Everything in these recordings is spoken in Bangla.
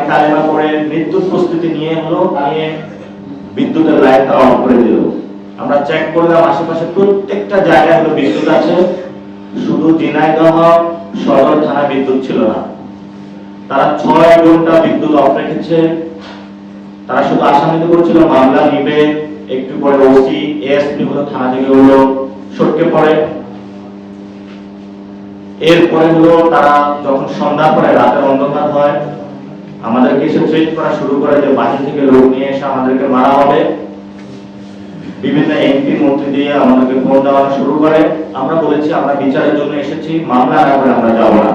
কালেমা পড়ে মৃত্যুর প্রস্তুতি নিয়ে বিদ্যুতের লাইনটা অন করে দিল। আমরা চেক করলাম আশেপাশে প্রত্যেকটা জায়গায় হলো বিদ্যুৎ আছে, শুধু ঝিনাইদহ সদর থানা বিদ্যুৎ ছিল না। তারা 6 ঘন্টা বিদ্যুৎ অফ রেখেছে। তারা শুধু আসামিতে করেছিল মামলা নিবে, একটু পরে ওসি এএসপি হলো থানা থেকে হলো সটকে পড়ে। এরপরে হলো তারা যখন সন্ধ্যার পরে রাতের অন্ধকার হয়, আমাদেরকে এসে থ্রেট করা শুরু করে যে বাহির থেকে লোক নিয়ে এসে আমাদেরকে মারা হবে। বিভিন্ন এমপি মন্ত্রী দিয়ে আমাদেরকে ফোন দেওয়া শুরু করে। আমরা বলেছি আমরা বিচারের জন্য এসেছি, মামলা না করে আমরা যাব না।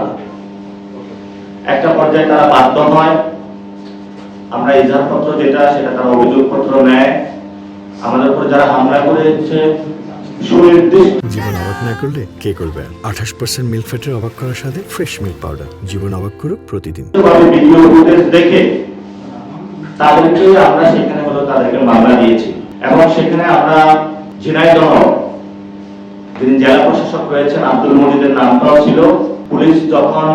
একটা পর্যায়ে তারা বাধ্য হয়, আমরা ইজাহারপত্র যেটা সেটা তারা অভিযোগপত্র নেয়। আমাদের উপর যারা হামলা করেছে জীবন অবাক না করলে কে করবে? 28% মিল্ক ফ্যাটের অবাক করার সাথে ফ্রেশ মিল্ক পাউডার। জীবন অবাক করুক প্রতিদিন। ভিডিও ফুটেজ দেখে তাদেরকে আমরা সেখানে হলো তাদেরকে মামলা দিয়েছি এবং সেখানে আমরা ঝিনাইদহ যিনি জেলা প্রশাসক রয়েছেন আব্দুল মজিদের নামটাও ছিল। পুলিশ যখন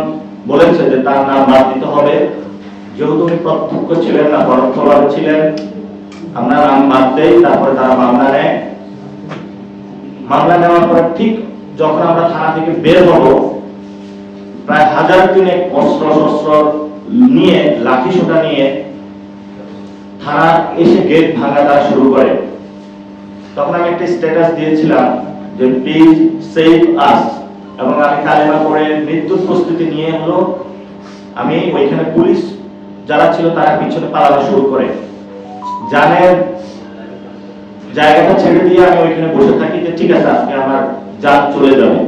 বলেছে যে তার নাম বাদ দিতে হবে, যেহেতু উনি প্রত্যক্ষ ছিলেন না পরোক্ষভাবে ছিলেন, আমরা নাম বাদ দেই। তারপরে তারা মামলা নেয়। মামলা নেওয়ার পর ঠিক যখন আমরা থানা থেকে বের হব, প্রায় 1000 অস্ত্র নিয়ে লাঠি সোটা নিয়ে থানা এসে গেট ভাঙা তারা শুরু করে। তখন আমি একটা স্ট্যাটাস দিয়েছিলাম যে প্লিজ সেভ আস, এবং আমি কালেমা পড়ে মৃত্যুর প্রস্তুতি নিয়ে হলো আমি ওইখানে পুলিশ যারা ছিল তারা পিছনে পালানো শুরু করে। জানের জায়গাটা ছেড়ে দিয়ে আমি ওইখানে বসে থাকি যে ঠিক আছে আজকে আমার জান চলে যাবে।